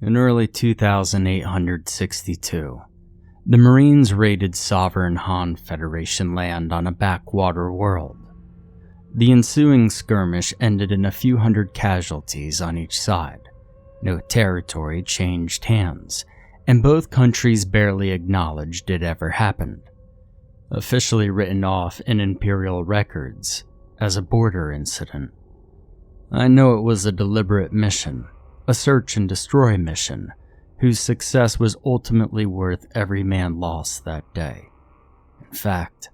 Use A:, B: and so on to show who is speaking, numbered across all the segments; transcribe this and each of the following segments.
A: In early 2862, the Marines raided sovereign Han Federation land on a backwater world. The ensuing skirmish ended in a few hundred casualties on each side. No territory changed hands, and both countries barely acknowledged it ever happened. Officially written off in imperial records as a border incident. I know it was a deliberate mission, a search and destroy mission, whose success was ultimately worth every man lost that day. In fact,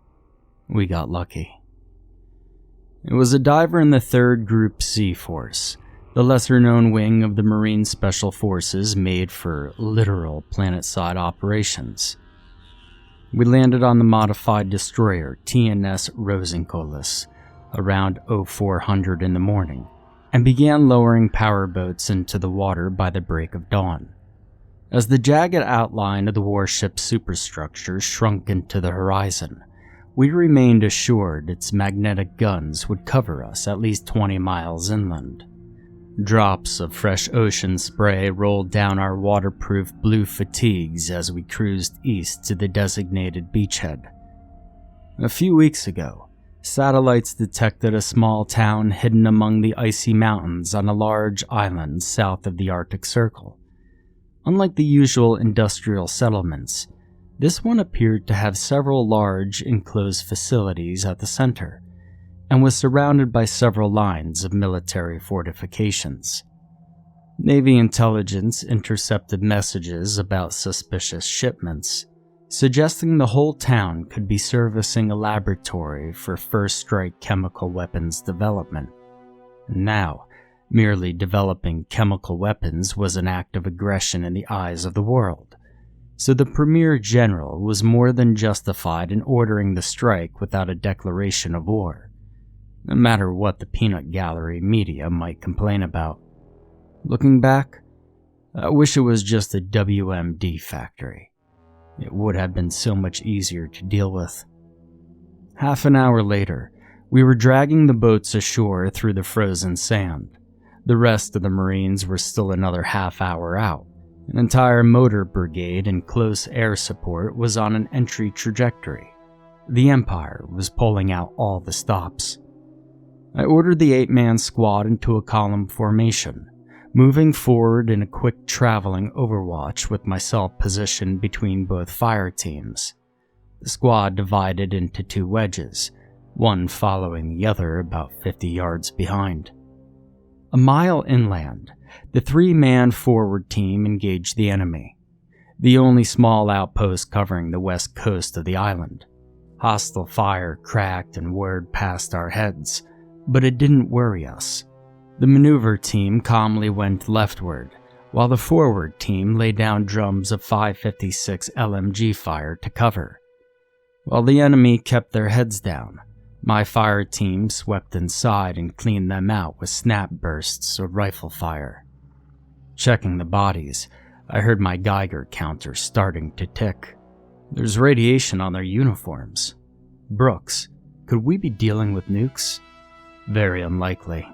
A: we got lucky. It was a diver in the 3rd Group C Force, the lesser-known wing of the Marine Special Forces made for literal planet-side operations. We landed on the modified destroyer TNS Rosenkolis around 0400 in the morning, and began lowering power boats into the water by the break of dawn. As the jagged outline of the warship's superstructure shrunk into the horizon, we remained assured its magnetic guns would cover us at least 20 miles inland. Drops of fresh ocean spray rolled down our waterproof blue fatigues as we cruised east to the designated beachhead. A few weeks ago, satellites detected a small town hidden among the icy mountains on a large island south of the Arctic Circle. Unlike the usual industrial settlements, this one appeared to have several large enclosed facilities at the center, and was surrounded by several lines of military fortifications. Navy intelligence intercepted messages about suspicious shipments, suggesting the whole town could be servicing a laboratory for first-strike chemical weapons development. Now, merely developing chemical weapons was an act of aggression in the eyes of the world, so the Premier General was more than justified in ordering the strike without a declaration of war, no matter what the peanut gallery media might complain about. Looking back, I wish it was just a WMD factory. It would have been so much easier to deal with. Half an hour later, we were dragging the boats ashore through the frozen sand. The rest of the Marines were still another half hour out. An entire motor brigade and close air support was on an entry trajectory. The Empire was pulling out all the stops. I ordered the 8-man squad into a column formation, moving forward in a quick traveling overwatch with myself positioned between both fire teams. The squad divided into 2 wedges, one following the other about 50 yards behind. A mile inland, the 3-man forward team engaged the enemy, the only small outpost covering the west coast of the island. Hostile fire cracked and whirred past our heads, but it didn't worry us. The maneuver team calmly went leftward, while the forward team laid down drums of 5.56 LMG fire to cover. While the enemy kept their heads down, my fire team swept inside and cleaned them out with snap bursts or rifle fire. Checking the bodies, I heard my Geiger counter starting to tick. There's radiation on their uniforms. Brooks, could we be dealing with nukes? Very unlikely,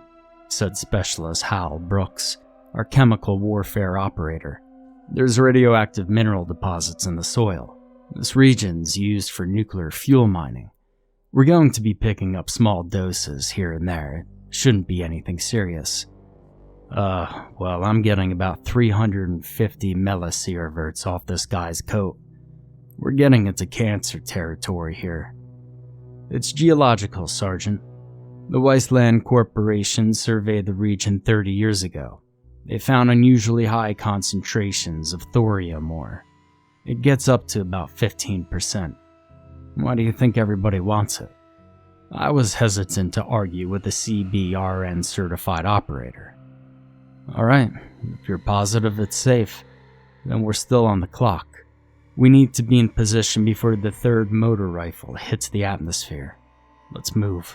A: said Specialist Hal Brooks, our chemical warfare operator. There's radioactive mineral deposits in the soil. This region's used for nuclear fuel mining. We're going to be picking up small doses here and there. It shouldn't be anything serious. Well, I'm getting about 350 millisieverts off this guy's coat. We're getting into cancer territory here. It's geological, Sergeant. The Weissland Corporation surveyed the region 30 years ago. They found unusually high concentrations of thorium ore. It gets up to about 15%. Why do you think everybody wants it? I was hesitant to argue with a CBRN certified operator. Alright, if you're positive it's safe, then we're still on the clock. We need to be in position before the 3rd motor rifle hits the atmosphere. Let's move.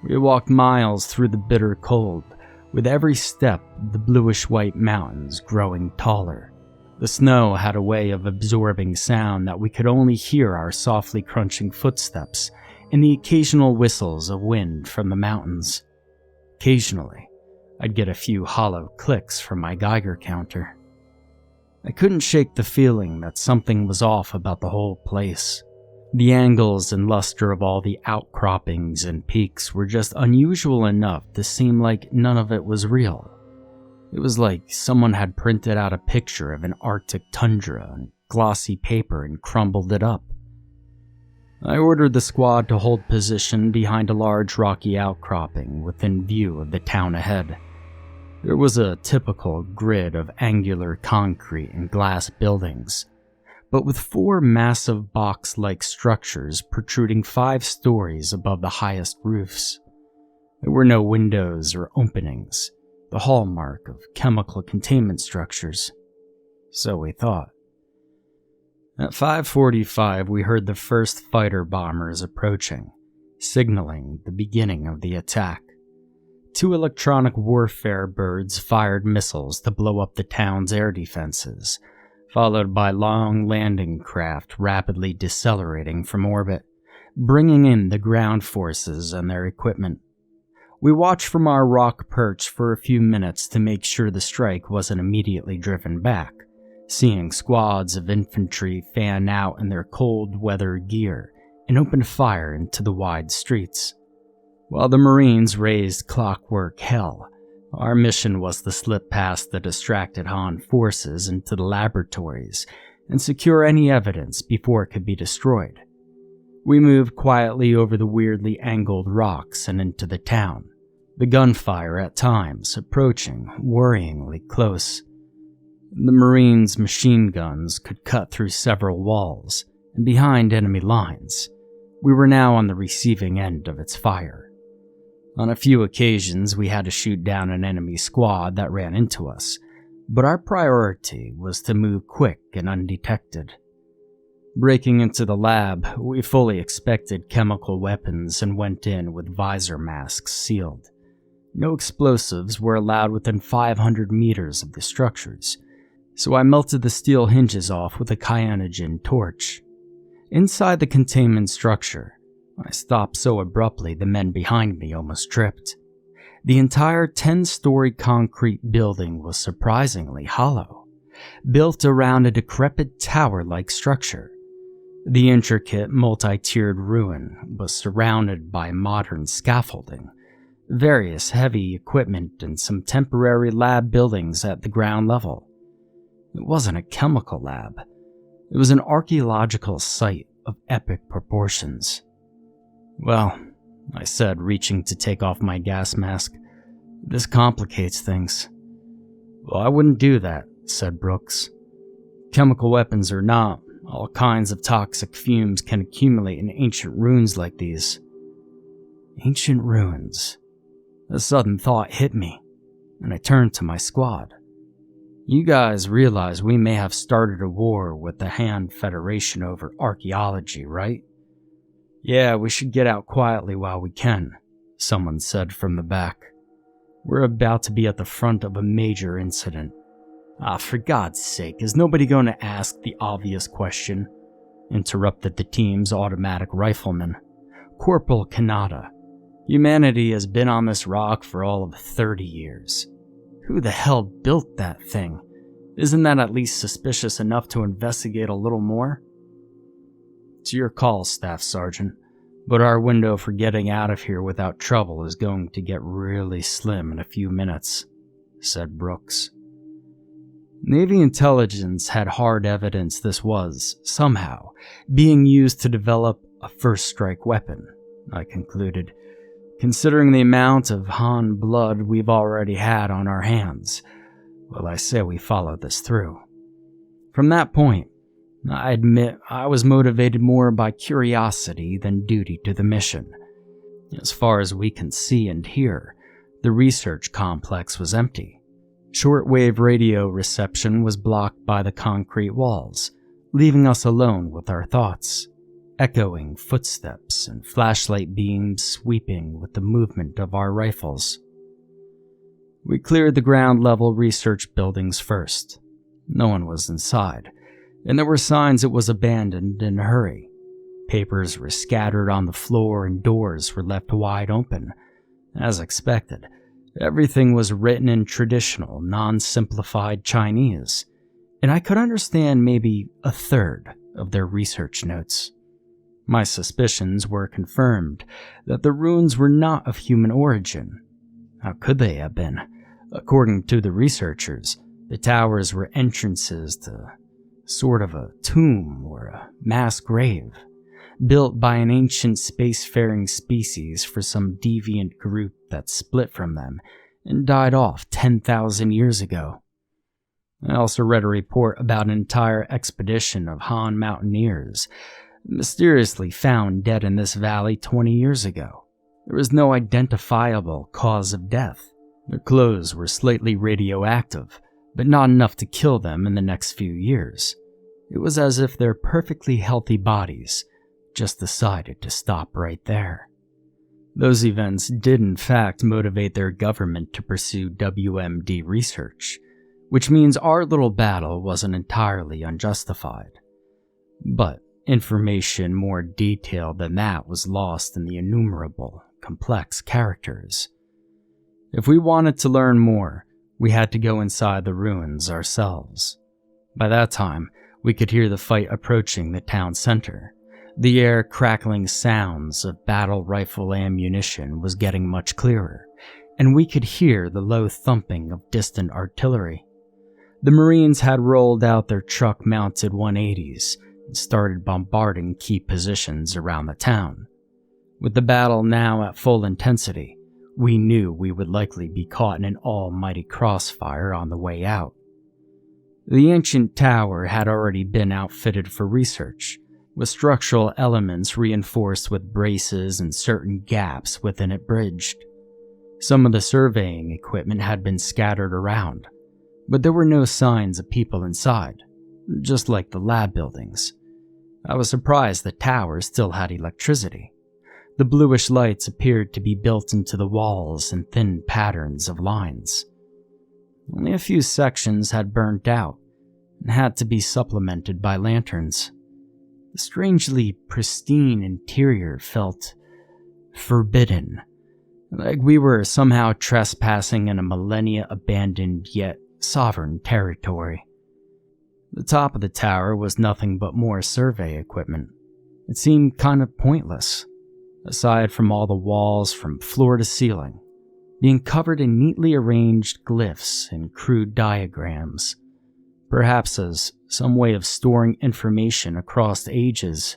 A: We walked miles through the bitter cold, with every step the bluish-white mountains growing taller. The snow had a way of absorbing sound that we could only hear our softly crunching footsteps and the occasional whistles of wind from the mountains. Occasionally, I'd get a few hollow clicks from my Geiger counter. I couldn't shake the feeling that something was off about the whole place. The angles and luster of all the outcroppings and peaks were just unusual enough to seem like none of it was real. It was like someone had printed out a picture of an Arctic tundra on glossy paper and crumbled it up. I ordered the squad to hold position behind a large rocky outcropping within view of the town ahead. There was a typical grid of angular concrete and glass buildings, but with 4 massive box-like structures protruding 5 stories above the highest roofs. There were no windows or openings, the hallmark of chemical containment structures. So we thought. At 5:45, we heard the first fighter bombers approaching, signaling the beginning of the attack. 2 electronic warfare birds fired missiles to blow up the town's air defenses, followed by long landing craft rapidly decelerating from orbit, bringing in the ground forces and their equipment. We watched from our rock perch for a few minutes to make sure the strike wasn't immediately driven back, seeing squads of infantry fan out in their cold weather gear and open fire into the wide streets. While the Marines raised clockwork hell, our mission was to slip past the distracted Han forces into the laboratories and secure any evidence before it could be destroyed. We moved quietly over the weirdly angled rocks and into the town, the gunfire at times approaching worryingly close. The Marines' machine guns could cut through several walls, and behind enemy lines, we were now on the receiving end of its fire. On a few occasions, we had to shoot down an enemy squad that ran into us, but our priority was to move quick and undetected. Breaking into the lab, we fully expected chemical weapons and went in with visor masks sealed. No explosives were allowed within 500 meters of the structures, so I melted the steel hinges off with a cyanogen torch. Inside the containment structure, I stopped so abruptly the men behind me almost tripped. The entire 10-story concrete building was surprisingly hollow, built around a decrepit tower-like structure. The intricate, multi-tiered ruin was surrounded by modern scaffolding, various heavy equipment, and some temporary lab buildings at the ground level. It wasn't a chemical lab. It was an archaeological site of epic proportions. "Well," I said, reaching to take off my gas mask, "this complicates things." "Well, I wouldn't do that," said Brooks. "Chemical weapons or not, all kinds of toxic fumes can accumulate in ancient ruins like these." Ancient ruins. A sudden thought hit me, and I turned to my squad. "You guys realize we may have started a war with the Han Federation over archaeology, right?" "Yeah, we should get out quietly while we can," someone said from the back. "We're about to be at the front of a major incident." For God's sake, is nobody going to ask the obvious question?" interrupted the team's automatic rifleman, Corporal Kanata. "Humanity has been on this rock for all of 30 years. Who the hell built that thing? Isn't that at least suspicious enough to investigate a little more?" "It's your call, Staff Sergeant, but our window for getting out of here without trouble is going to get really slim in a few minutes," said Brooks. Navy intelligence had hard evidence this was, somehow, being used to develop a first-strike weapon, I concluded. Considering the amount of Han blood we've already had on our hands, well, I say we follow this through. From that point, I admit I was motivated more by curiosity than duty to the mission. As far as we can see and hear, the research complex was empty. Shortwave radio reception was blocked by the concrete walls, leaving us alone with our thoughts. Echoing footsteps and flashlight beams sweeping with the movement of our rifles. We cleared the ground-level research buildings first. No one was inside, and there were signs it was abandoned in a hurry. Papers were scattered on the floor and doors were left wide open. As expected, everything was written in traditional, non-simplified Chinese. and I could understand maybe a third of their research notes. My suspicions were confirmed that the ruins were not of human origin. How could they have been? According to the researchers, the towers were entrances to sort of a tomb or a mass grave, built by an ancient spacefaring species for some deviant group that split from them and died off 10,000 years ago. I also read a report about an entire expedition of Han mountaineers mysteriously found dead in this valley 20 years ago. There was no identifiable cause of death. Their clothes were slightly radioactive, but not enough to kill them in the next few years. It was as if their perfectly healthy bodies just decided to stop right there. Those events did in fact motivate their government to pursue WMD research, which means our little battle wasn't entirely unjustified. But information more detailed than that was lost in the innumerable, complex characters. If we wanted to learn more, we had to go inside the ruins ourselves. By that time, we could hear the fight approaching the town center. The air crackling sounds of battle rifle ammunition was getting much clearer, and we could hear the low thumping of distant artillery. The Marines had rolled out their truck-mounted 180s and started bombarding key positions around the town. With the battle now at full intensity, we knew we would likely be caught in an almighty crossfire on the way out. The ancient tower had already been outfitted for research, with structural elements reinforced with braces and certain gaps within it bridged. Some of the surveying equipment had been scattered around, but there were no signs of people inside, just like the lab buildings. I was surprised the tower still had electricity. The bluish lights appeared to be built into the walls in thin patterns of lines. Only a few sections had burnt out and had to be supplemented by lanterns. The strangely pristine interior felt forbidden, like we were somehow trespassing in a millennia abandoned yet sovereign territory. The top of the tower was nothing but more survey equipment. It seemed kind of pointless, aside from all the walls from floor to ceiling being covered in neatly arranged glyphs and crude diagrams, perhaps as some way of storing information across ages.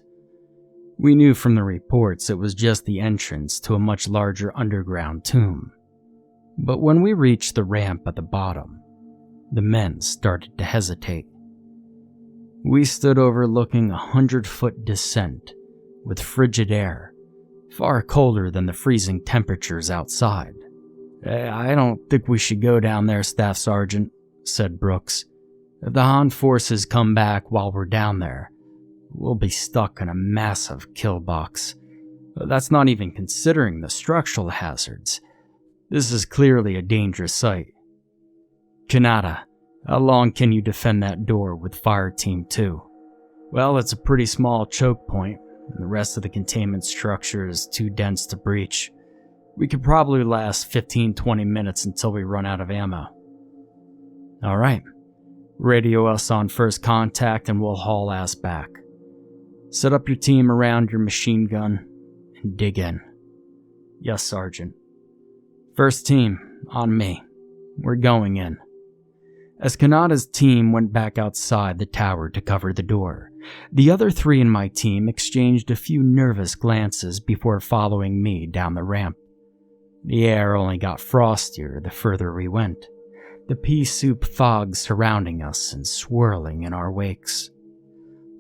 A: We knew from the reports it was just the entrance to a much larger underground tomb. But when we reached the ramp at the bottom, the men started to hesitate. We stood overlooking a 100-foot descent with frigid air, far colder than the freezing temperatures outside. "I don't think we should go down there, Staff Sergeant," said Brooks. "If the Han forces come back while we're down there, we'll be stuck in a massive kill box. That's not even considering the structural hazards. This is clearly a dangerous site. Kanata, how long can you defend that door with Fire Team 2? Well, it's a pretty small choke point, and the rest of the containment structure is too dense to breach. We could probably last 15-20 minutes until we run out of ammo." "All right. Radio us on first contact and we'll haul ass back. Set up your team around your machine gun and dig in." "Yes, Sergeant." "First team, on me. We're going in." As Kanata's team went back outside the tower to cover the door, the other three in my team exchanged a few nervous glances before following me down the ramp. The air only got frostier the further we went, the pea soup fog surrounding us and swirling in our wakes.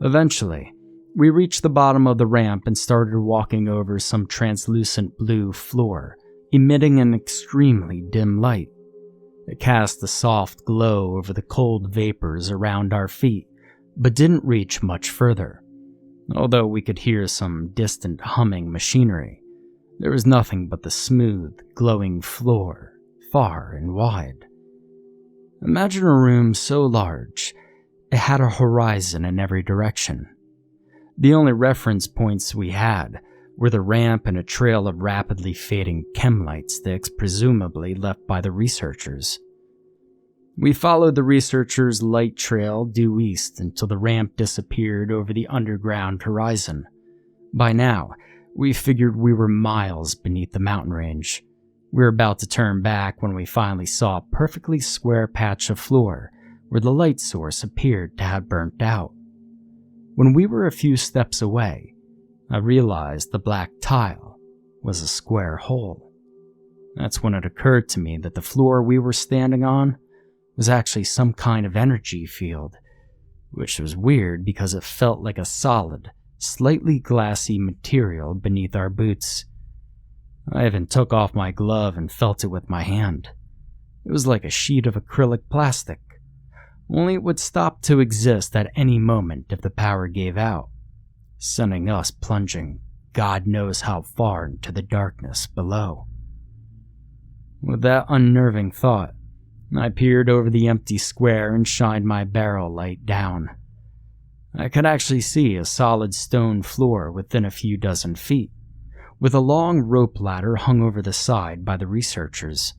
A: Eventually, we reached the bottom of the ramp and started walking over some translucent blue floor, emitting an extremely dim light. It cast a soft glow over the cold vapors around our feet, but didn't reach much further. Although we could hear some distant humming machinery, there was nothing but the smooth, glowing floor, far and wide. Imagine a room so large, it had a horizon in every direction. The only reference points we had were the ramp and a trail of rapidly fading chem light sticks presumably left by the researchers. We followed the researchers' light trail due east until the ramp disappeared over the underground horizon. By now, we figured we were miles beneath the mountain range. We were about to turn back when we finally saw a perfectly square patch of floor where the light source appeared to have burnt out. When we were a few steps away, I realized the black tile was a square hole. That's when it occurred to me that the floor we were standing on was actually some kind of energy field, which was weird because it felt like a solid, slightly glassy material beneath our boots. I even took off my glove and felt it with my hand. It was like a sheet of acrylic plastic, only it would stop to exist at any moment if the power gave out, sending us plunging God knows how far into the darkness below. With that unnerving thought, I peered over the empty square and shined my barrel light down. I could actually see a solid stone floor within a few dozen feet, with a long rope ladder hung over the side by the researchers.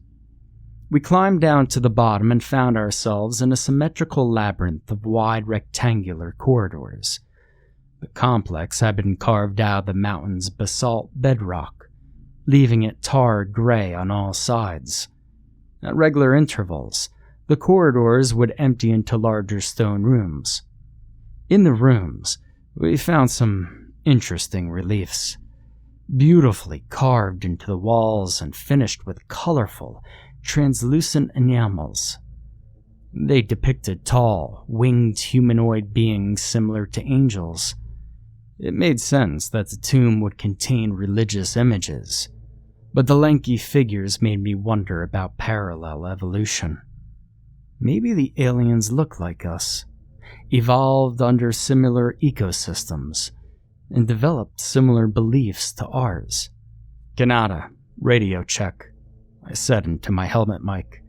A: We climbed down to the bottom and found ourselves in a symmetrical labyrinth of wide rectangular corridors. The complex had been carved out of the mountain's basalt bedrock, leaving it tar gray on all sides. At regular intervals, the corridors would empty into larger stone rooms. In the rooms, we found some interesting reliefs, beautifully carved into the walls and finished with colorful, translucent enamels. They depicted tall, winged humanoid beings similar to angels. It made sense that the tomb would contain religious images, but the lanky figures made me wonder about parallel evolution. Maybe the aliens look like us, evolved under similar ecosystems, and developed similar beliefs to ours. Kanata, radio check, I said into my helmet mic.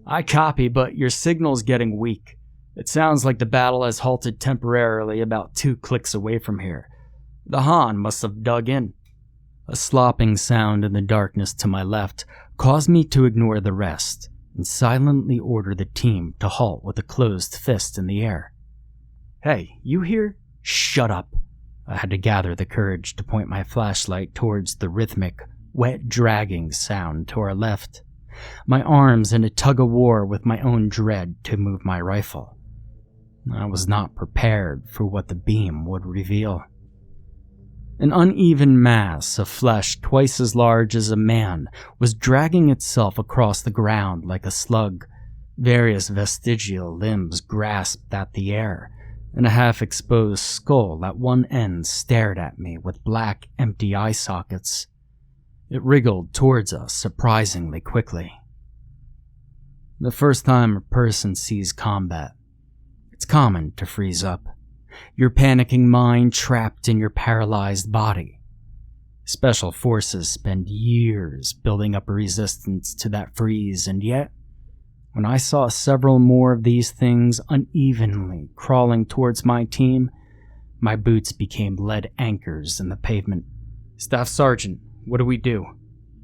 A: I copy, but your signal's getting weak. It sounds like the battle has halted temporarily about 2 clicks away from here. The Han must have dug in. A slopping sound in the darkness to my left caused me to ignore the rest and silently order the team to halt with a closed fist in the air. Hey, you here? Shut up. I had to gather the courage to point my flashlight towards the rhythmic, wet dragging sound to our left, my arms in a tug-of-war with my own dread to move my rifle. I was not prepared for what the beam would reveal. An uneven mass of flesh twice as large as a man was dragging itself across the ground like a slug. Various vestigial limbs grasped at the air, and a half-exposed skull at one end stared at me with black, empty eye sockets. It wriggled towards us surprisingly quickly. The first time a person sees combat, it's common to freeze up, your panicking mind trapped in your paralyzed body. Special forces spend years building up a resistance to that freeze, and yet, when I saw several more of these things unevenly crawling towards my team, my boots became lead anchors in the pavement. Staff Sergeant, what do we do?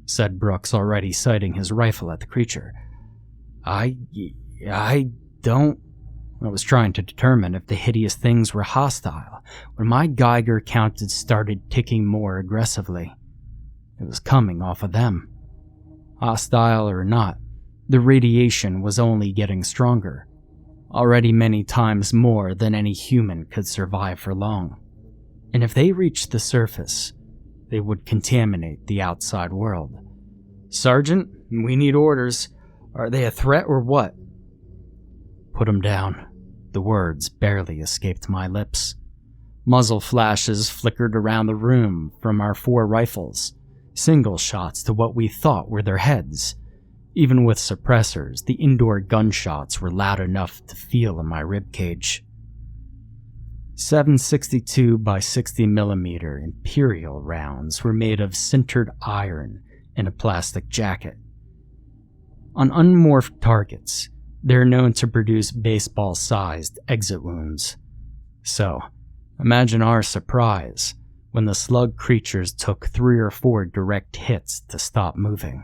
A: Said Brooks, already sighting his rifle at the creature. I don't... I was trying to determine if the hideous things were hostile when my Geiger counted started ticking more aggressively. It was coming off of them. Hostile or not, the radiation was only getting stronger, already many times more than any human could survive for long. And if they reached the surface, they would contaminate the outside world. Sergeant, we need orders. Are they a threat or what? Put them down. The words barely escaped my lips. Muzzle flashes flickered around the room from our 4 rifles, single shots to what we thought were their heads. Even with suppressors, the indoor gunshots were loud enough to feel in my ribcage. 7.62 by 60mm Imperial rounds were made of sintered iron in a plastic jacket. On unmorphed targets, they're known to produce baseball-sized exit wounds. So, imagine our surprise when the slug creatures took 3 or 4 direct hits to stop moving.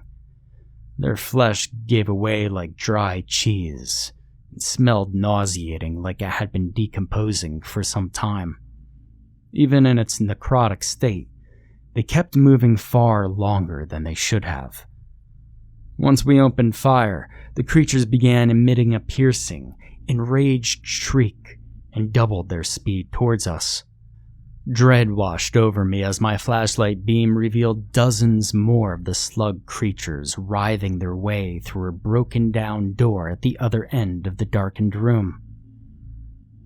A: Their flesh gave away like dry cheese, It smelled nauseating, like it had been decomposing for some time. Even in its necrotic state, they kept moving far longer than they should have. Once we opened fire, the creatures began emitting a piercing, enraged shriek and doubled their speed towards us. Dread washed over me as my flashlight beam revealed dozens more of the slug creatures writhing their way through a broken-down door at the other end of the darkened room.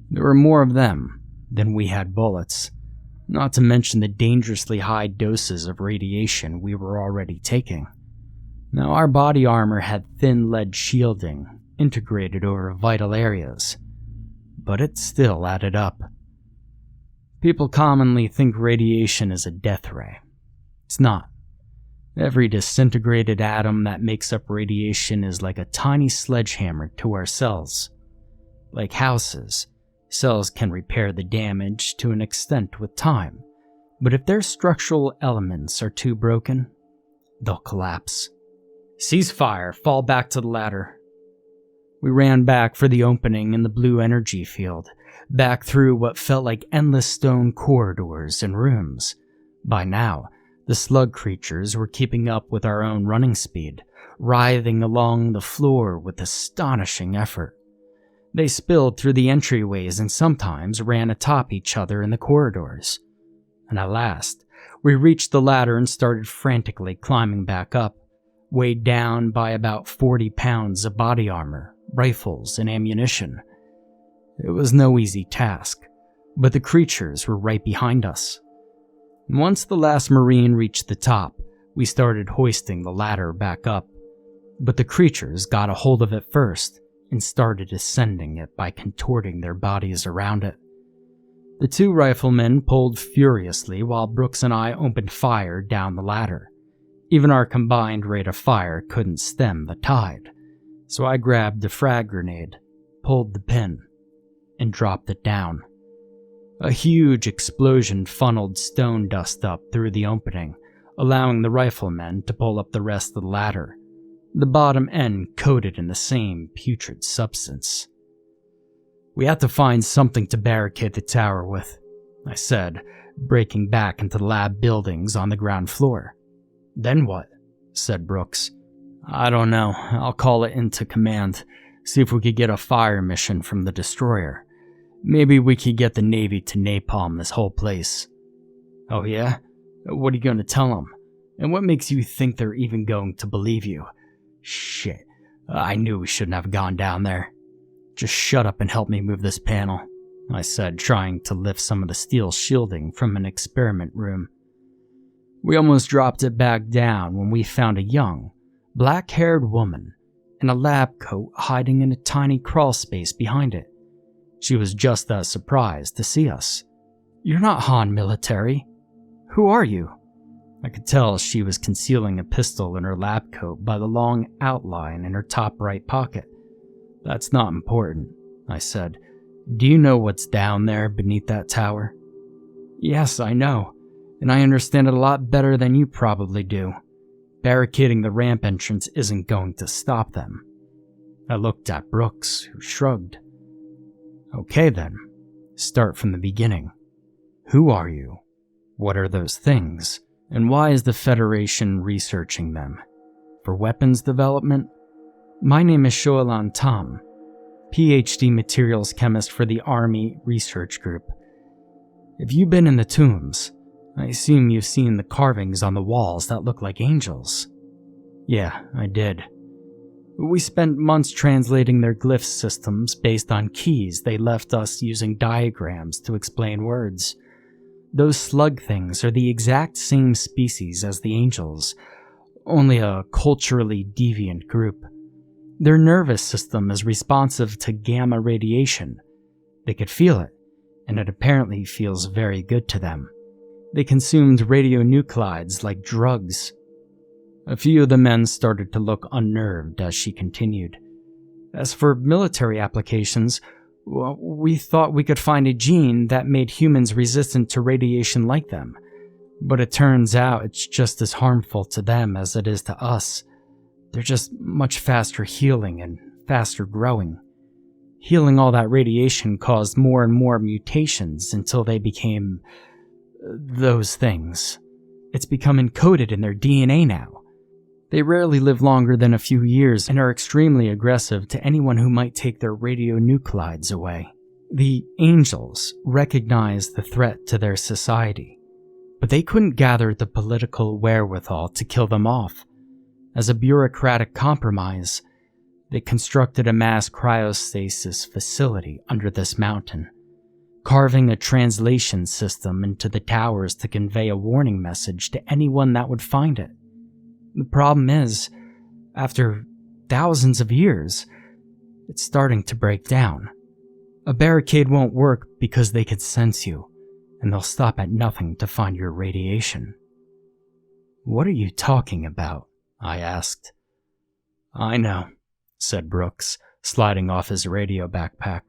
A: There were more of them than we had bullets, not to mention the dangerously high doses of radiation we were already taking. Now, our body armor had thin lead shielding integrated over vital areas, but it still added up. People commonly think radiation is a death ray. It's not. Every disintegrated atom that makes up radiation is like a tiny sledgehammer to our cells. Like houses, cells can repair the damage to an extent with time, but if their structural elements are too broken, they'll collapse. Cease fire, fall back to the ladder. We ran back for the opening in the blue energy field, back through what felt like endless stone corridors and rooms. By now, the slug creatures were keeping up with our own running speed, writhing along the floor with astonishing effort. They spilled through the entryways and sometimes ran atop each other in the corridors. And at last, we reached the ladder and started frantically climbing back up, weighed down by about 40 pounds of body armor, rifles, and ammunition. It was no easy task, but the creatures were right behind us. Once the last Marine reached the top, we started hoisting the ladder back up, but the creatures got a hold of it first and started ascending it by contorting their bodies around it. The two riflemen pulled furiously while Brooks and I opened fire down the ladder. Even our combined rate of fire couldn't stem the tide, so I grabbed a frag grenade, pulled the pin, and dropped it down. A huge explosion funneled stone dust up through the opening, allowing the riflemen to pull up the rest of the ladder, the bottom end coated in the same putrid substance. We had to find something to barricade the tower with, I said, breaking back into the lab buildings on the ground floor. Then what? Said Brooks. I don't know. I'll call it into command, see if we could get a fire mission from the destroyer. Maybe we could get the Navy to napalm this whole place. Oh yeah? What are you going to tell them? And what makes you think they're even going to believe you? Shit. I knew we shouldn't have gone down there. Just shut up and help me move this panel, I said, trying to lift some of the steel shielding from an experiment room. We almost dropped it back down when we found a young, black-haired woman in a lab coat hiding in a tiny crawl space behind it. She was just as surprised to see us. You're not Han military. Who are you? I could tell she was concealing a pistol in her lab coat by the long outline in her top right pocket. That's not important, I said. Do you know what's down there beneath that tower? Yes, I know, and I understand it a lot better than you probably do. Barricading the ramp entrance isn't going to stop them. I looked at Brooks, who shrugged. Okay then, start from the beginning. Who are you? What are those things? And why is the Federation researching them? For weapons development? My name is Shoalan Tam, PhD materials chemist for the Army Research Group. Have you been in the tombs? I assume you've seen the carvings on the walls that look like angels. Yeah, I did. We spent months translating their glyph systems based on keys they left us using diagrams to explain words. Those slug things are the exact same species as the angels, only a culturally deviant group. Their nervous system is responsive to gamma radiation. They could feel it, and it apparently feels very good to them. They consumed radionuclides like drugs. A few of the men started to look unnerved as she continued. As for military applications, well, we thought we could find a gene that made humans resistant to radiation like them. But it turns out it's just as harmful to them as it is to us. They're just much faster healing and faster growing. Healing all that radiation caused more and more mutations until they became those things. It's become encoded in their DNA now. They rarely live longer than a few years and are extremely aggressive to anyone who might take their radionuclides away. The Angels recognized the threat to their society, but they couldn't gather the political wherewithal to kill them off. As a bureaucratic compromise, they constructed a mass cryostasis facility under this mountain, carving a translation system into the towers to convey a warning message to anyone that would find it. The problem is, after thousands of years, it's starting to break down. A barricade won't work because they could sense you, and they'll stop at nothing to find your radiation. "What are you talking about?" I asked. "I know," said Brooks, sliding off his radio backpack.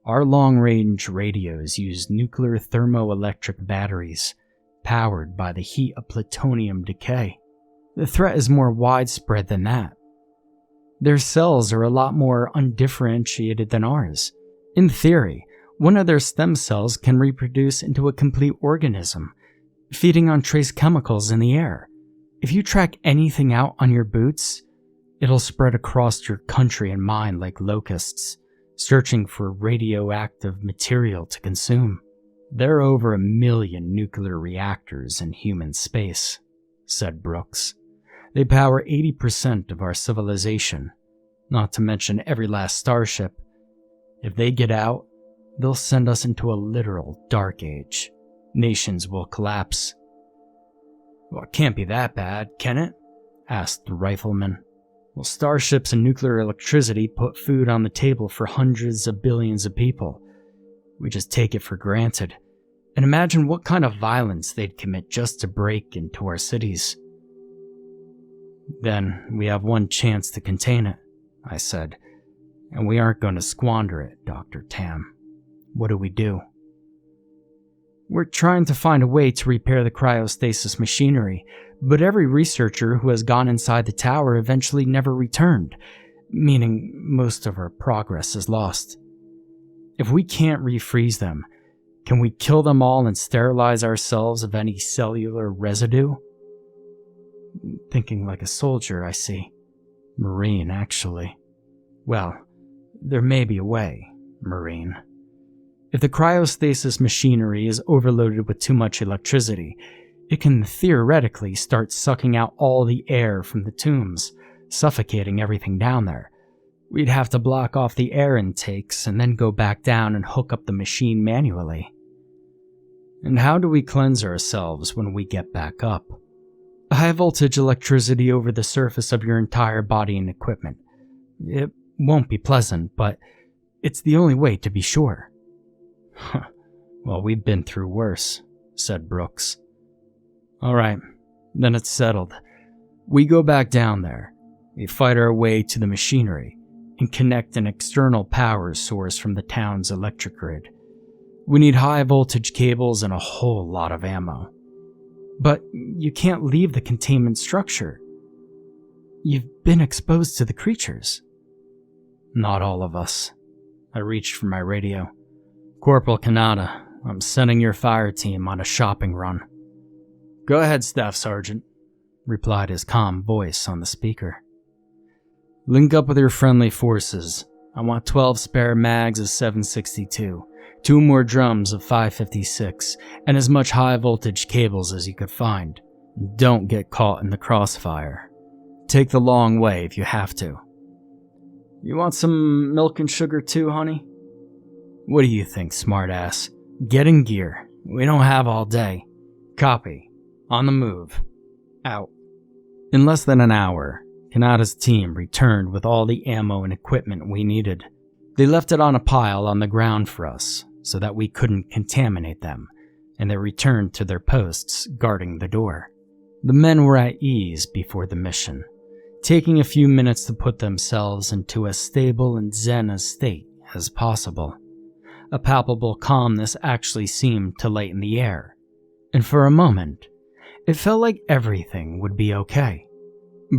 A: "Our long-range radios use nuclear thermoelectric batteries, powered by the heat of plutonium decay. The threat is more widespread than that. Their cells are a lot more undifferentiated than ours. In theory, one of their stem cells can reproduce into a complete organism, feeding on trace chemicals in the air. If you track anything out on your boots, it'll spread across your country and mine like locusts, searching for radioactive material to consume. There are over 1 million nuclear reactors in human space," said Brooks. "They power 80% of our civilization, not to mention every last starship. If they get out, they'll send us into a literal dark age. Nations will collapse." "Well, it can't be that bad, can it?" asked the rifleman. "Well, starships and nuclear electricity put food on the table for hundreds of billions of people. We just take it for granted. And imagine what kind of violence they'd commit just to break into our cities." "Then we have one chance to contain it," I said. "And we aren't going to squander it, Dr. Tam. What do we do?" "We're trying to find a way to repair the cryostasis machinery, but every researcher who has gone inside the tower eventually never returned, meaning most of our progress is lost. If we can't refreeze them, can we kill them all and sterilize ourselves of any cellular residue?" "Thinking like a soldier, I see. Marine, actually. Well, there may be a way, Marine. If the cryostasis machinery is overloaded with too much electricity, it can theoretically start sucking out all the air from the tombs, suffocating everything down there. We'd have to block off the air intakes and then go back down and hook up the machine manually." "And how do we cleanse ourselves when we get back up?" "High voltage electricity over the surface of your entire body and equipment. It won't be pleasant, but it's the only way to be sure." "Well, we've been through worse," said Brooks. "All right, then it's settled. We go back down there. We fight our way to the machinery and connect an external power source from the town's electric grid. We need high voltage cables and a whole lot of ammo. But you can't leave the containment structure. You've been exposed to the creatures." "Not all of us." I reached for my radio. "Corporal Kanata, I'm sending your fire team on a shopping run." "Go ahead, Staff Sergeant," replied his calm voice on the speaker. "Link up with your friendly forces. I want 12 spare mags of 7.62, 2 more drums of 5.56, and as much high-voltage cables as you could find. Don't get caught in the crossfire. Take the long way if you have to." "You want some milk and sugar too, honey?" "What do you think, smartass? Get in gear. We don't have all day." "Copy. On the move. Out." In less than an hour, Kanata's team returned with all the ammo and equipment we needed. They left it on a pile on the ground for us, so that we couldn't contaminate them, and they returned to their posts guarding the door. The men were at ease before the mission, taking a few minutes to put themselves into as stable and zen a state as possible. A palpable calmness actually seemed to lighten the air, and for a moment, it felt like everything would be okay.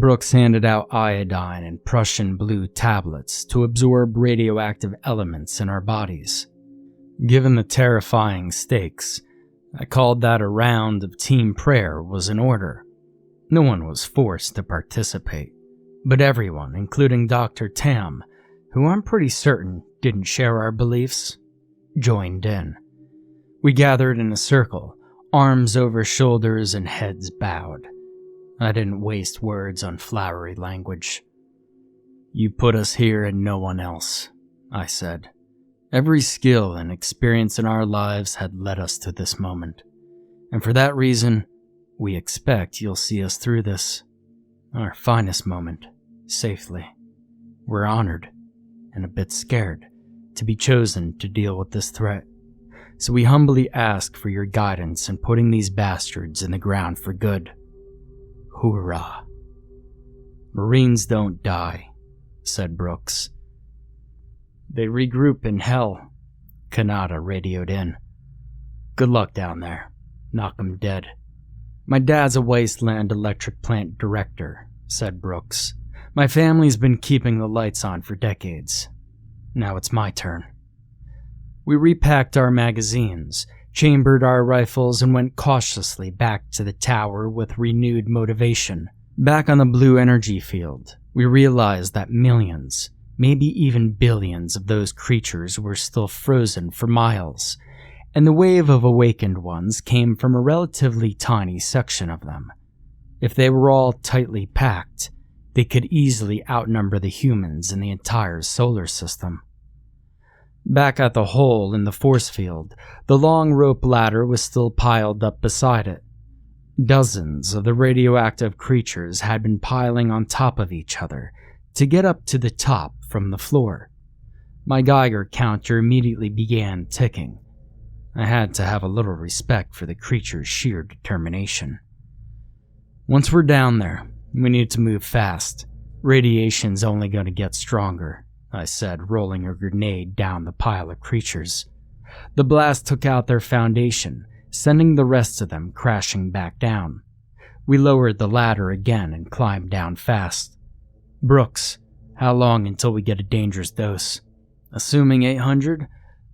A: Brooks handed out iodine and Prussian blue tablets to absorb radioactive elements in our bodies. Given the terrifying stakes, I called that a round of team prayer was in order. No one was forced to participate, but everyone, including Dr. Tam, who I'm pretty certain didn't share our beliefs, joined in. We gathered in a circle, arms over shoulders and heads bowed. I didn't waste words on flowery language. "You put us here and no one else," I said. "Every skill and experience in our lives had led us to this moment, and for that reason, we expect you'll see us through this, our finest moment, safely. We're honored, and a bit scared, to be chosen to deal with this threat, so we humbly ask for your guidance in putting these bastards in the ground for good. Hoorah." "Marines don't die," said Brooks. "They regroup in hell," Kanata radioed in. "Good luck down there. Knock 'em dead." "My dad's a wasteland electric plant director," said Brooks. "My family's been keeping the lights on for decades. Now it's my turn." We repacked our magazines, chambered our rifles, and went cautiously back to the tower with renewed motivation. Back on the blue energy field, we realized that millions, maybe even billions of those creatures were still frozen for miles, and the wave of awakened ones came from a relatively tiny section of them. If they were all tightly packed, they could easily outnumber the humans in the entire solar system. Back at the hole in the force field, the long rope ladder was still piled up beside it. Dozens of the radioactive creatures had been piling on top of each other to get up to the top from the floor. My Geiger counter immediately began ticking. I had to have a little respect for the creature's sheer determination. "Once we're down there, we need to move fast. Radiation's only going to get stronger," I said, rolling a grenade down the pile of creatures. The blast took out their foundation, sending the rest of them crashing back down. We lowered the ladder again and climbed down fast. "Brooks, how long until we get a dangerous dose?" "Assuming 800,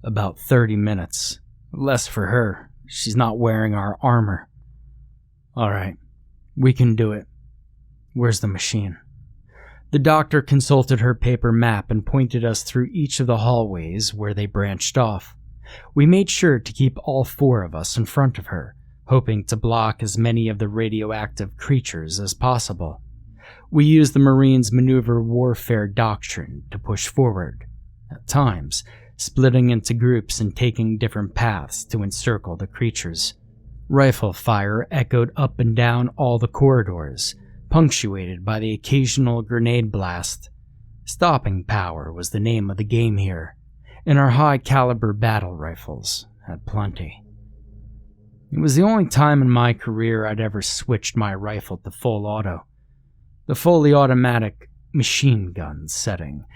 A: about 30 minutes. Less for her. She's not wearing our armor." "All right, we can do it. Where's the machine?" The doctor consulted her paper map and pointed us through each of the hallways where they branched off. We made sure to keep all 4 of us in front of her, hoping to block as many of the radioactive creatures as possible. We used the Marines' maneuver warfare doctrine to push forward, at times splitting into groups and taking different paths to encircle the creatures. Rifle fire echoed up and down all the corridors, punctuated by the occasional grenade blast. Stopping power was the name of the game here, and our high-caliber battle rifles had plenty. It was the only time in my career I'd ever switched my rifle to full auto. The fully automatic machine gun setting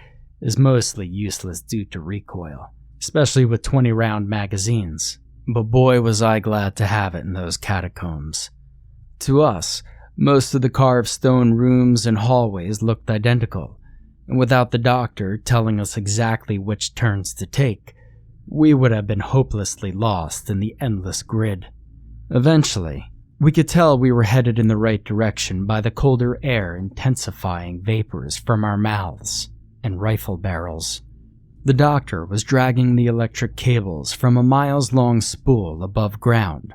A: is mostly useless due to recoil, especially with 20-round magazines, but boy was I glad to have it in those catacombs. To us, most of the carved stone rooms and hallways looked identical, and without the doctor telling us exactly which turns to take, we would have been hopelessly lost in the endless grid. Eventually, we could tell we were headed in the right direction by the colder air intensifying vapors from our mouths and rifle barrels. The doctor was dragging the electric cables from a miles-long spool above ground,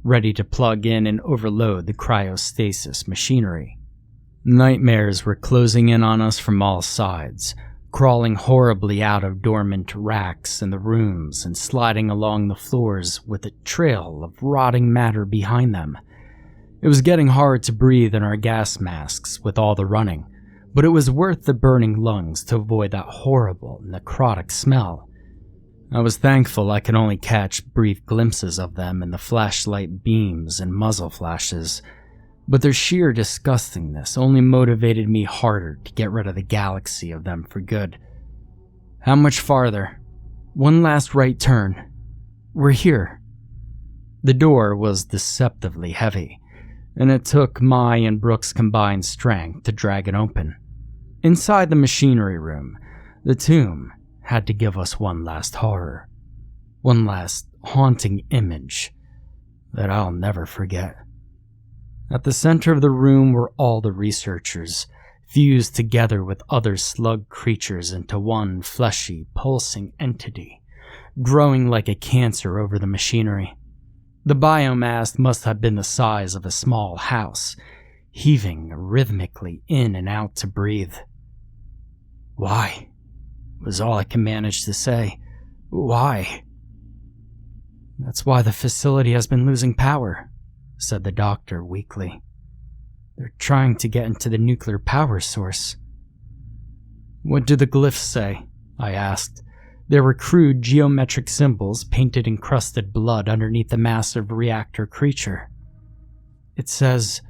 A: ready to plug in and overload the cryostasis machinery. Nightmares were closing in on us from all sides, crawling horribly out of dormant racks in the rooms and sliding along the floors with a trail of rotting matter behind them. It was getting hard to breathe in our gas masks with all the running, but it was worth the burning lungs to avoid that horrible necrotic smell. I was thankful I could only catch brief glimpses of them in the flashlight beams and muzzle flashes, but their sheer disgustingness only motivated me harder to get rid of the galaxy of them for good. "How much farther?" "One last right turn. We're here." The door was deceptively heavy. and it took my and Brooks' combined strength to drag it open. Inside the machinery room, the tomb had to give us one last horror, one last haunting image that I'll never forget. At the center of the room were all the researchers, fused together with other slug creatures into one fleshy, pulsing entity, growing like a cancer over the machinery. The biomass must have been the size of a small house, heaving rhythmically in and out to breathe. "Why?" was all I could manage to say. "Why?" "That's why the facility has been losing power," said the doctor weakly. "They're trying to get into the nuclear power source." "What do the glyphs say?" I asked. There were crude geometric symbols painted in crusted blood underneath the massive reactor creature. "It says,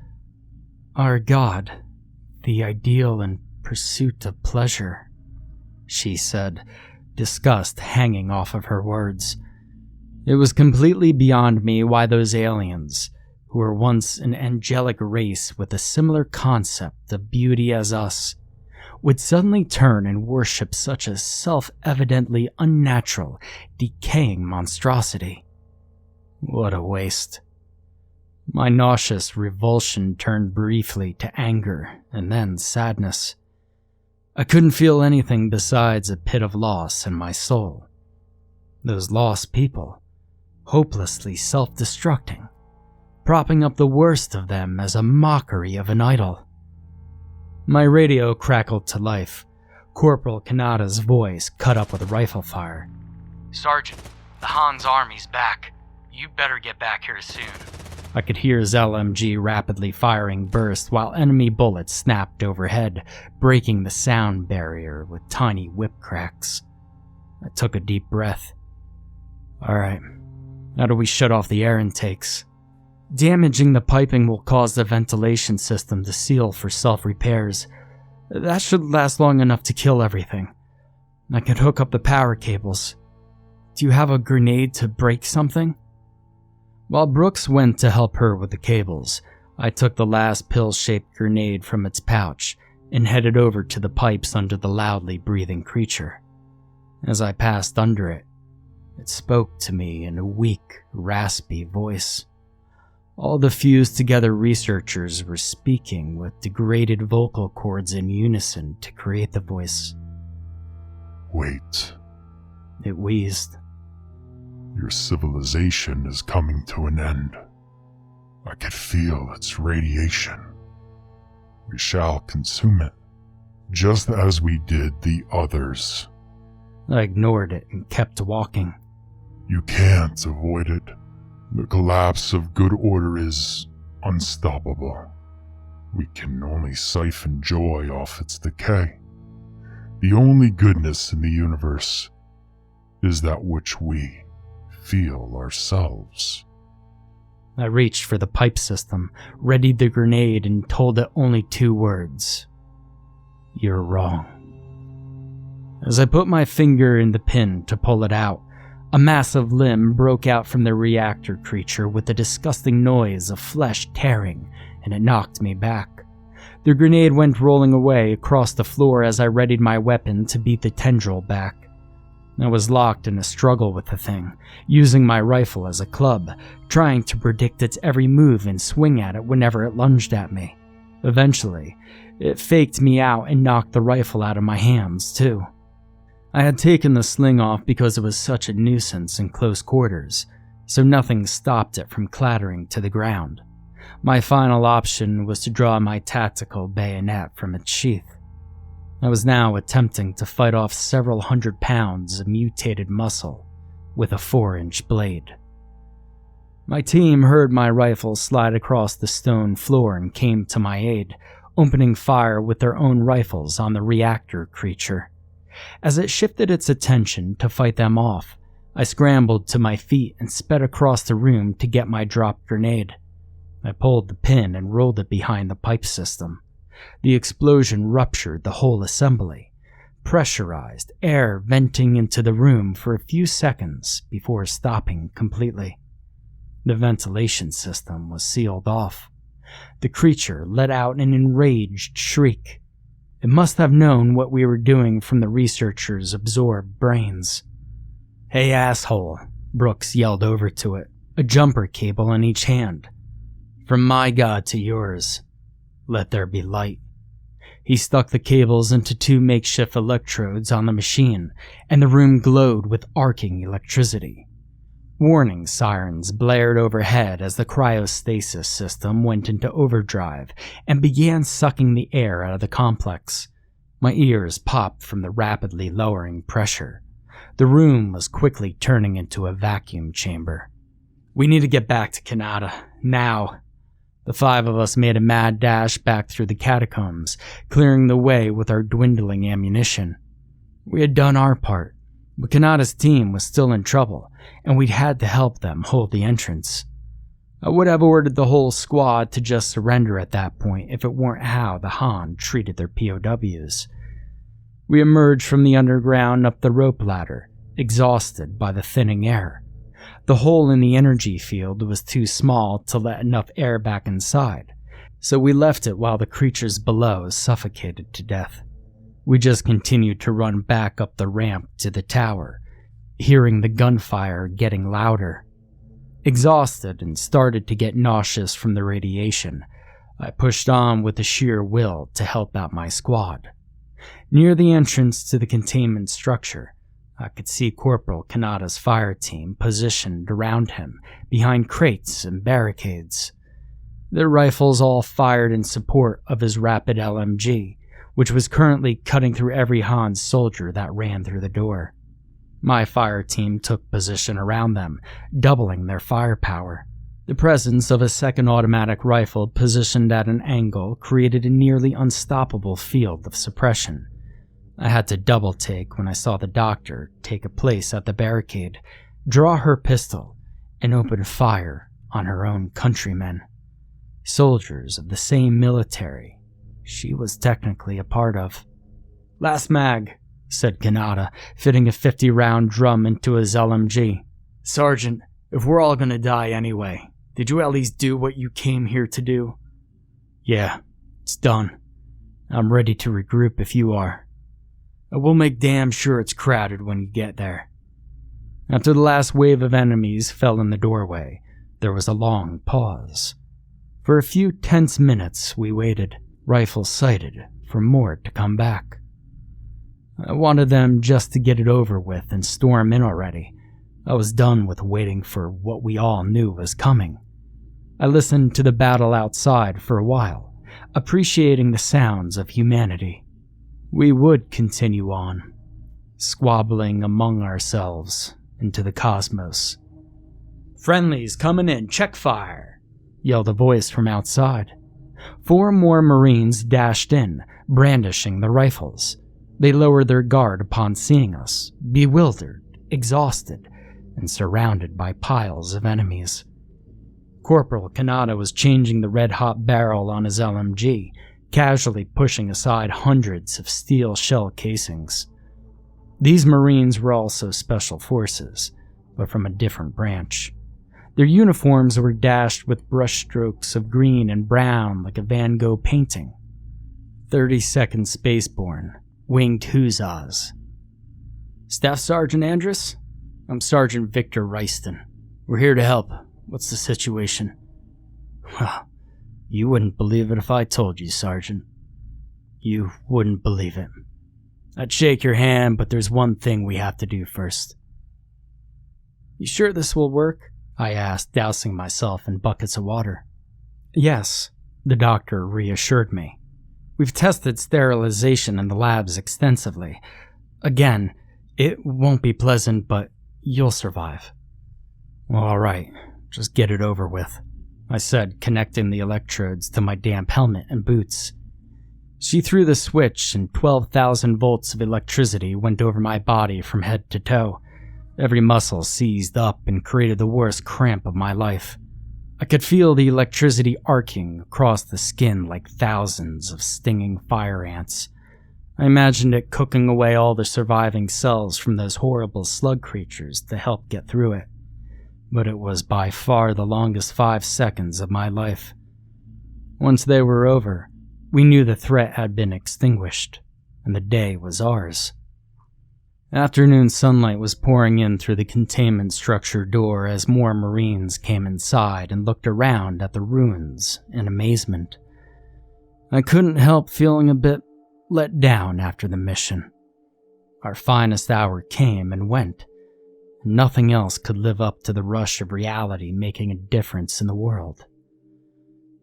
A: 'Our God, the ideal and pursuit of pleasure,'" she said, disgust hanging off of her words. It was completely beyond me why those aliens, who were once an angelic race with a similar concept of beauty as us, would suddenly turn and worship such a self-evidently unnatural, decaying monstrosity. What a waste. My nauseous revulsion turned briefly to anger and then sadness. I couldn't feel anything besides a pit of loss in my soul. Those lost people, hopelessly self-destructing, propping up the worst of them as a mockery of an idol. My radio crackled to life. Corporal Kanada's voice cut up with rifle fire. "Sergeant, the Han's army's back. You better get back here soon." I could hear his LMG rapidly firing burst while enemy bullets snapped overhead, breaking the sound barrier with tiny whip cracks. I took a deep breath. "All right, how do we shut off the air intakes?" "Damaging the piping will cause the ventilation system to seal for self-repairs. That should last long enough to kill everything. I could hook up the power cables. Do you have a grenade to break something?" While Brooks went to help her with the cables, I took the last pill-shaped grenade from its pouch and headed over to the pipes under the loudly breathing creature. As I passed under it, it spoke to me in a weak, raspy voice. All the fused-together researchers were speaking with degraded vocal cords in unison to create the voice.
B: "Wait,"
A: it wheezed.
B: "Your civilization is coming to an end. I could feel its radiation. We shall consume it, just as we did the others."
A: I ignored it and kept walking.
B: "You can't avoid it. The collapse of good order is unstoppable. We can only siphon joy off its decay. The only goodness in the universe is that which we feel ourselves."
A: I reached for the pipe system, readied the grenade, and told it only 2 words. "You're wrong." As I put my finger in the pin to pull it out, a massive limb broke out from the reactor creature with a disgusting noise of flesh tearing, and it knocked me back. The grenade went rolling away across the floor as I readied my weapon to beat the tendril back. I was locked in a struggle with the thing, using my rifle as a club, trying to predict its every move and swing at it whenever it lunged at me. Eventually, it faked me out and knocked the rifle out of my hands, too. I had taken the sling off because it was such a nuisance in close quarters, so nothing stopped it from clattering to the ground. My final option was to draw my tactical bayonet from its sheath. I was now attempting to fight off several 100 pounds of mutated muscle with a 4-inch blade. My team heard my rifle slide across the stone floor and came to my aid, opening fire with their own rifles on the reactor creature. As it shifted its attention to fight them off, I scrambled to my feet and sped across the room to get my dropped grenade. I pulled the pin and rolled it behind the pipe system. The explosion ruptured the whole assembly, pressurized air venting into the room for a few seconds before stopping completely. The ventilation system was sealed off. The creature let out an enraged shriek. It must have known what we were doing from the researchers' absorbed brains. "Hey, asshole," Brooks yelled over to it, a jumper cable in each hand. "From my god to yours, let there be light." He stuck the cables into 2 makeshift electrodes on the machine, and the room glowed with arcing electricity. Warning sirens blared overhead as the cryostasis system went into overdrive and began sucking the air out of the complex. My ears popped from the rapidly lowering pressure. The room was quickly turning into a vacuum chamber. "We need to get back to Canada, now." The 5 of us made a mad dash back through the catacombs, clearing the way with our dwindling ammunition. We had done our part, but Canada's team was still in trouble, and we'd had to help them hold the entrance. I would have ordered the whole squad to just surrender at that point if it weren't how the Han treated their POWs. We emerged from the underground up the rope ladder, exhausted by the thinning air. The hole in the energy field was too small to let enough air back inside, so we left it while the creatures below suffocated to death. We just continued to run back up the ramp to the tower, hearing the gunfire getting louder. Exhausted and started to get nauseous from the radiation, I pushed on with the sheer will to help out my squad. Near the entrance to the containment structure, I could see Corporal Kanada's fire team positioned around him, behind crates and barricades. Their rifles all fired in support of his rapid LMG, which was currently cutting through every Han soldier that ran through the door. My fire team took position around them, doubling their firepower. The presence of a second automatic rifle positioned at an angle created a nearly unstoppable field of suppression. I had to double-take when I saw the doctor take a place at the barricade, draw her pistol, and open fire on her own countrymen. Soldiers of the same military she was technically a part of. "Last mag," said Kanata, fitting a 50-round drum into his LMG. "Sergeant, if we're all gonna die anyway, did you at least do what you came here to do?" "Yeah, it's done. I'm ready to regroup if you are. I will make damn sure it's crowded when you get there." After the last wave of enemies fell in the doorway, there was a long pause. For a few tense minutes we waited, rifles sighted, for more to come back. I wanted them just to get it over with and storm in already. I was done with waiting for what we all knew was coming. I listened to the battle outside for a while, appreciating the sounds of humanity. We would continue on, squabbling among ourselves into the cosmos. "Friendlies coming in, check fire," yelled a voice from outside. 4 more Marines dashed in, brandishing the rifles. They lowered their guard upon seeing us, bewildered, exhausted, and surrounded by piles of enemies. Corporal Kanata was changing the red-hot barrel on his LMG, casually pushing aside hundreds of steel shell casings. These Marines were also special forces, but from a different branch. Their uniforms were dashed with brushstrokes of green and brown like a Van Gogh painting. 32nd Spaceborne, winged hussars. "Staff Sergeant Andrus? I'm Sergeant Victor Ryston. We're here to help. What's the situation?" "Well, you wouldn't believe it if I told you, Sergeant. You wouldn't believe it. I'd shake your hand, but there's one thing we have to do first." "You sure this will work?" I asked, dousing myself in buckets of water. "Yes," the doctor reassured me. "We've tested sterilization in the labs extensively. Again, it won't be pleasant, but you'll survive." "Well, all right, just get it over with," I said, connecting the electrodes to my damp helmet and boots. She threw the switch and 12,000 volts of electricity went over my body from head to toe. Every muscle seized up and created the worst cramp of my life. I could feel the electricity arcing across the skin like thousands of stinging fire ants. I imagined it cooking away all the surviving cells from those horrible slug creatures to help get through it. But it was by far the longest 5 seconds of my life. Once they were over, we knew the threat had been extinguished, and the day was ours. Afternoon sunlight was pouring in through the containment structure door as more Marines came inside and looked around at the ruins in amazement. I couldn't help feeling a bit let down after the mission. Our finest hour came and went, and nothing else could live up to the rush of reality making a difference in the world.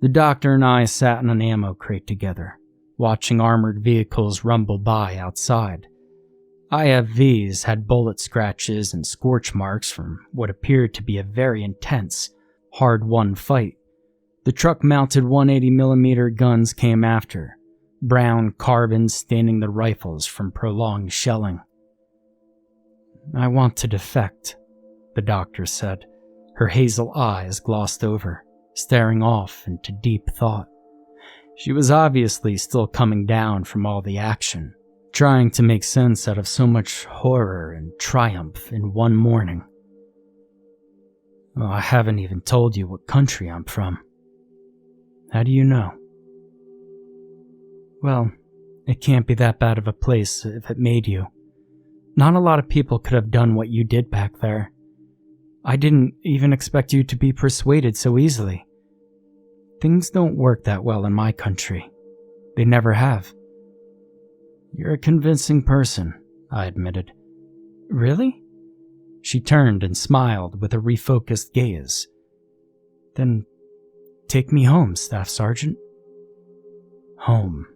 A: The doctor and I sat in an ammo crate together, watching armored vehicles rumble by outside. IFVs had bullet scratches and scorch marks from what appeared to be a very intense, hard-won fight. The truck-mounted 180mm guns came after, brown carbon staining the rifles from prolonged shelling. "I want to defect," the doctor said, her hazel eyes glossed over, staring off into deep thought. She was obviously still coming down from all the action, trying to make sense out of so much horror and triumph in one morning. "Oh, I haven't even told you what country I'm from. How do you know?" "Well, it can't be that bad of a place if it made you. Not a lot of people could have done what you did back there. I didn't even expect you to be persuaded so easily. Things don't work that well in my country. They never have." "You're a convincing person," I admitted. "Really?" She turned and smiled with a refocused gaze. "Then take me home, Staff Sergeant." Home.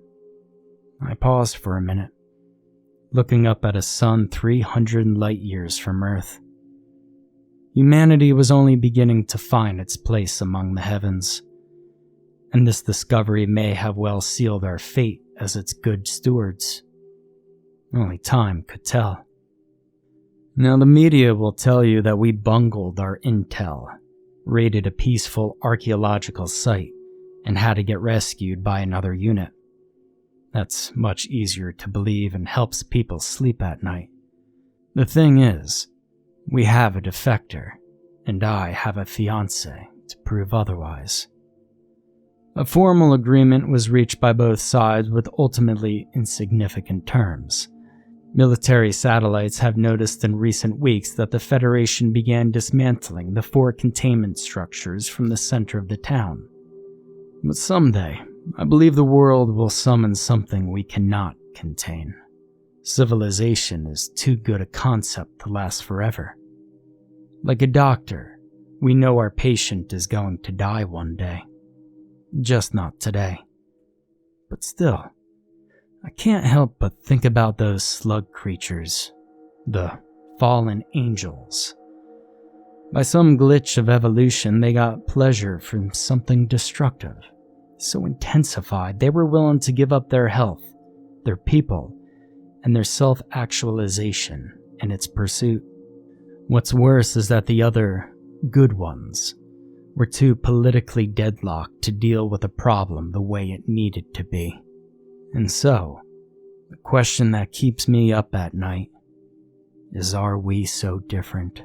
A: I paused for a minute, looking up at a sun 300 light years from Earth. Humanity was only beginning to find its place among the heavens, and this discovery may have well sealed our fate as its good stewards. Only time could tell. Now the media will tell you that we bungled our intel, raided a peaceful archaeological site, and had to get rescued by another unit. That's much easier to believe and helps people sleep at night. The thing is, we have a defector, and I have a fiancé to prove otherwise. A formal agreement was reached by both sides with ultimately insignificant terms. Military satellites have noticed in recent weeks that the Federation began dismantling the 4 containment structures from the center of the town. But someday, I believe the world will summon something we cannot contain. Civilization is too good a concept to last forever. Like a doctor, we know our patient is going to die one day. Just not today. But still, I can't help but think about those slug creatures, the fallen angels. By some glitch of evolution, they got pleasure from something destructive, so intensified they were willing to give up their health, their people, and their self-actualization in its pursuit. What's worse is that the other good ones were too politically deadlocked to deal with a problem the way it needed to be. And so, the question that keeps me up at night is, are we so different?